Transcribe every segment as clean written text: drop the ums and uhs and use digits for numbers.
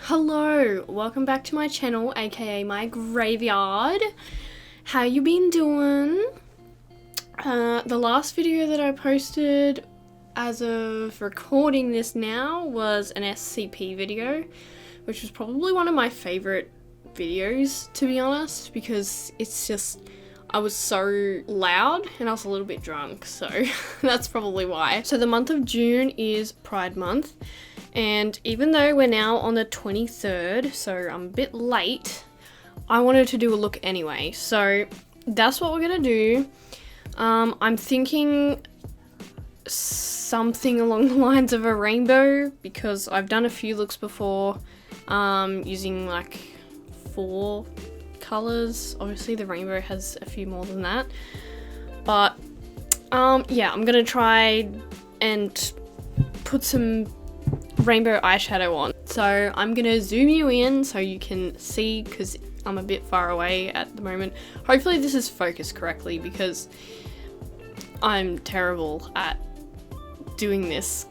Hello, welcome back to my channel, aka my graveyard. How you been doing? The last video that I posted as of recording this now was an SCP video, which was probably one of my favorite videos, to be honest, because it's just, I was so loud and I was a little bit drunk, so that's probably why. So the month of June is Pride Month, and even though we're now on the 23rd, so I'm a bit late, I wanted to do a look anyway. So that's what we're gonna do. I'm thinking something along the lines of a rainbow, because I've done a few looks before using like 4 colors. Obviously the rainbow has a few more than that, but yeah, I'm gonna try and put some rainbow eyeshadow on. So I'm gonna zoom you in so you can see, because I'm a bit far away at the moment. Hopefully this is focused correctly, because I'm terrible at doing this.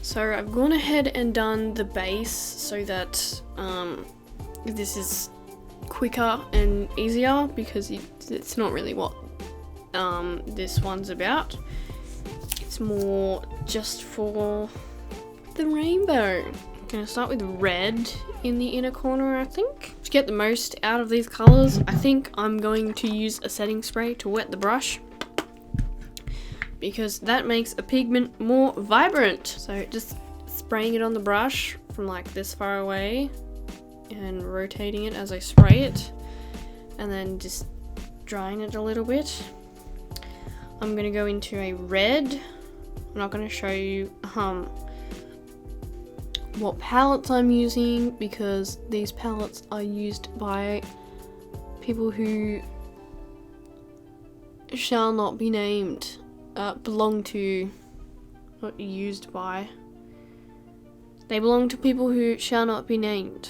So I've gone ahead and done the base so that this is quicker and easier, because it's not really what this one's about. It's more just for the rainbow. I'm gonna start with red in the inner corner, I think. To get the most out of these colors, I think I'm going to use a setting spray to wet the brush, because that makes a pigment more vibrant. So just spraying it on the brush from like this far away and rotating it as I spray it, and then just drying it a little bit. I'm gonna go into a red. I'm not gonna show you what palettes I'm using, because these palettes are used by people who shall not be named, belong to, not used by, they belong to people who shall not be named,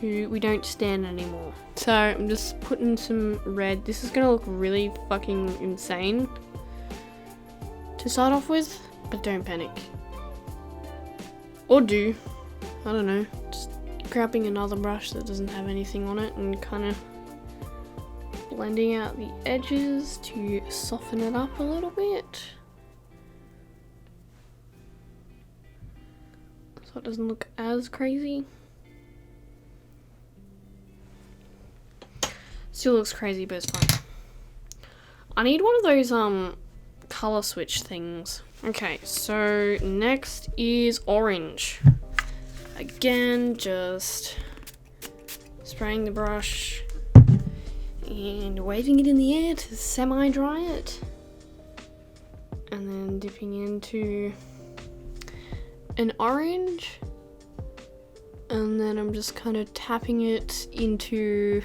who we don't stand anymore. So I'm just putting some red. This is gonna look really fucking insane to start off with, but don't panic. Or do. I don't know. Just grabbing another brush that doesn't have anything on it and kind of blending out the edges to soften it up a little bit, so it doesn't look as crazy. Still looks crazy, but it's fine. I need one of those color switch things. Okay, so next is orange. Again, just spraying the brush and waving it in the air to semi-dry it, and then dipping into an orange, and then I'm just kind of tapping it into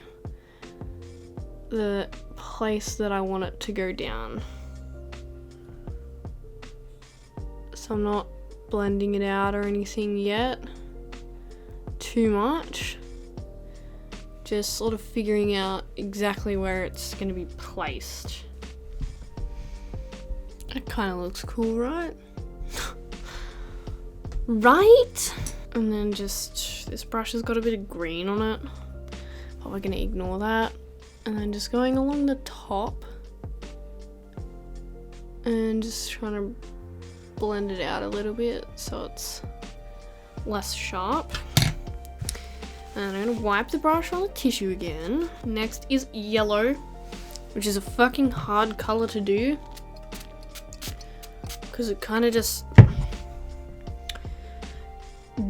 the place that I want it to go down. So I'm not blending it out or anything yet too much, just sort of figuring out exactly where it's going to be placed. It kind of looks cool, right? Right? And then just, this brush has got a bit of green on it, but we're going to ignore that. And then just going along the top and just trying to blend it out a little bit so it's less sharp. And I'm gonna wipe the brush on the tissue again. Next is yellow, which is a fucking hard color to do, because it kind of just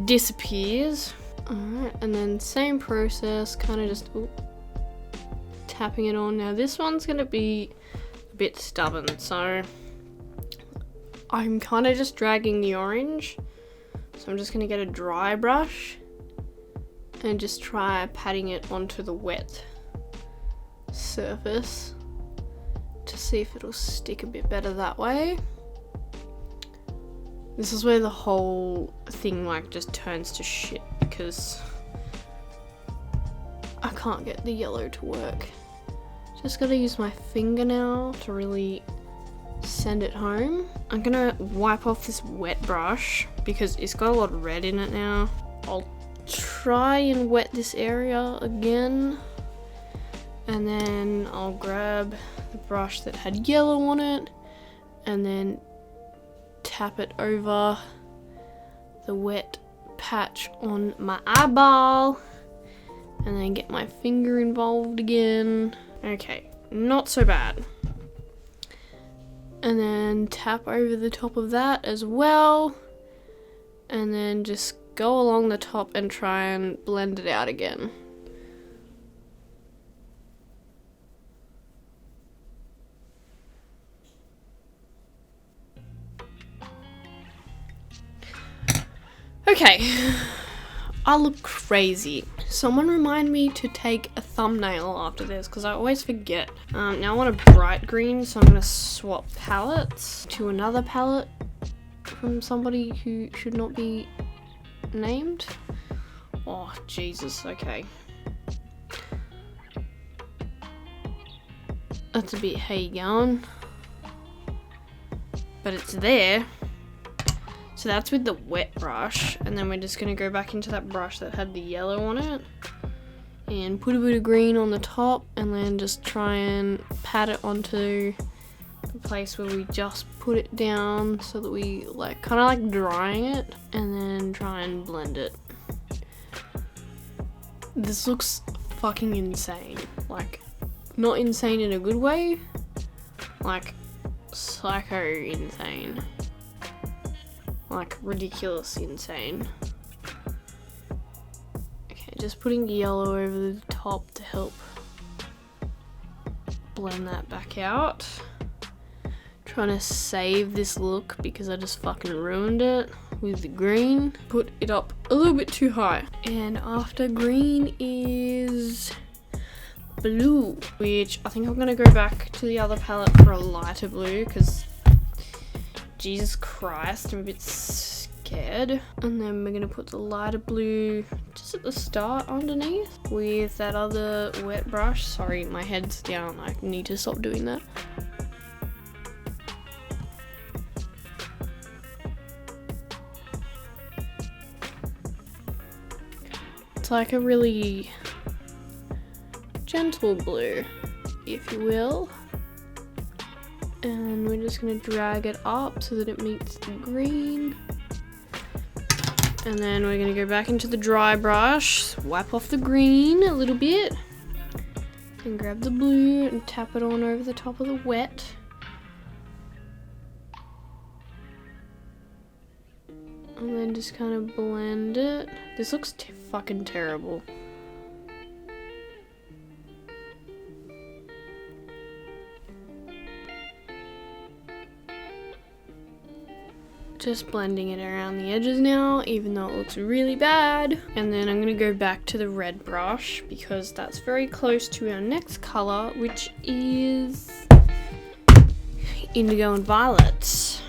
disappears. Alright, and then same process, kind of just tapping it on. Now this one's gonna be a bit stubborn, so I'm kind of just dragging the orange. So I'm just gonna get a dry brush and just try patting it onto the wet surface to see if it'll stick a bit better that way. This is where the whole thing like just turns to shit, because I can't get the yellow to work. Just gotta use my finger now to really send it home. I'm gonna wipe off this wet brush because it's got a lot of red in it now. I'll try and wet this area again, and then I'll grab the brush that had yellow on it and then tap it over the wet patch on my eyeball, and then get my finger involved again. Okay, not so bad. And then tap over the top of that as well, and then just go along the top and try and blend it out again. Okay, I look crazy. Someone remind me to take a thumbnail after this because I always forget. Now I want a bright green, so I'm going to swap palettes to another palette from somebody who should not be named. Oh, Jesus, okay. That's a bit hay going, but it's there. So that's with the wet brush, and then we're just going to go back into that brush that had the yellow on it and put a bit of green on the top, and then just try and pat it onto the place where we just put it down so that we like kind of like drying it, and then try and blend it. This looks fucking insane. Like, not insane in a good way, like psycho insane. Like ridiculous insane. Okay, just putting yellow over the top to help blend that back out. Trying to save this look because I just fucking ruined it with the green. Put it up a little bit too high. And after green is blue, which I think I'm gonna go back to the other palette for a lighter blue because Jesus Christ, I'm a bit scared. And then we're gonna put the lighter blue just at the start underneath with that other wet brush. Sorry, my head's down. I need to stop doing that. It's like a really gentle blue, if you will. And we're just going to drag it up so that it meets the green. And then we're going to go back into the dry brush, wipe off the green a little bit, and grab the blue and tap it on over the top of the wet. And then just kind of blend it. This looks fucking terrible. Just blending it around the edges now, even though it looks really bad. And then I'm gonna go back to the red brush because that's very close to our next color, which is indigo and violet.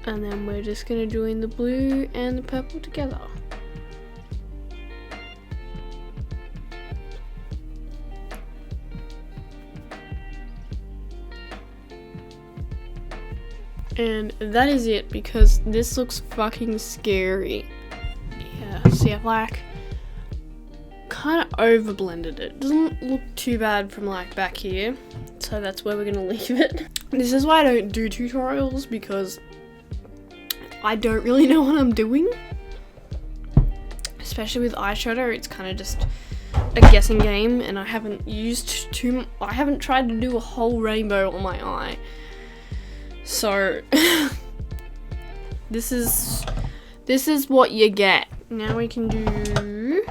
And then we're just gonna join the blue and the purple together. And that is it, because this looks fucking scary. Yeah, see, I've like kind of over blended it. Doesn't look too bad from like back here, so that's where we're gonna leave it. This is why I don't do tutorials, because I don't really know what I'm doing. Especially with eyeshadow, it's kind of just a guessing game, and I haven't tried to do a whole rainbow on my eye. So this is what you get. Now we can do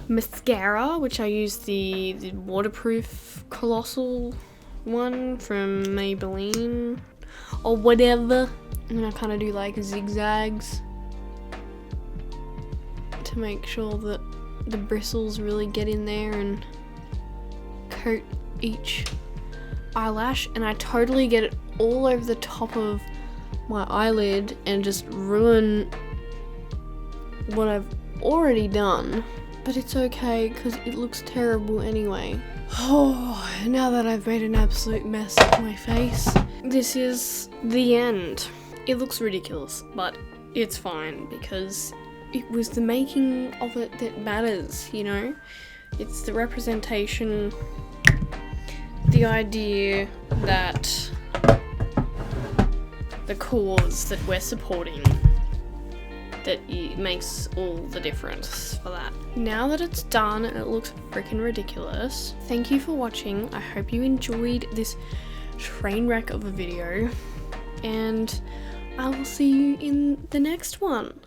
mascara, which I use the waterproof colossal one from Maybelline or whatever. And I kind of do like zigzags to make sure that the bristles really get in there and coat each eyelash. And I totally get it all over the top of my eyelid and just ruin what I've already done. But it's okay because it looks terrible anyway. Oh, now that I've made an absolute mess of my face, this is the end. It looks ridiculous, but it's fine because it was the making of it that matters, you know? It's the representation, the idea that the cause that we're supporting, that it makes all the difference for that. Now that it's done and it looks freaking ridiculous, thank you for watching. I hope you enjoyed this train wreck of a video, and I will see you in the next one.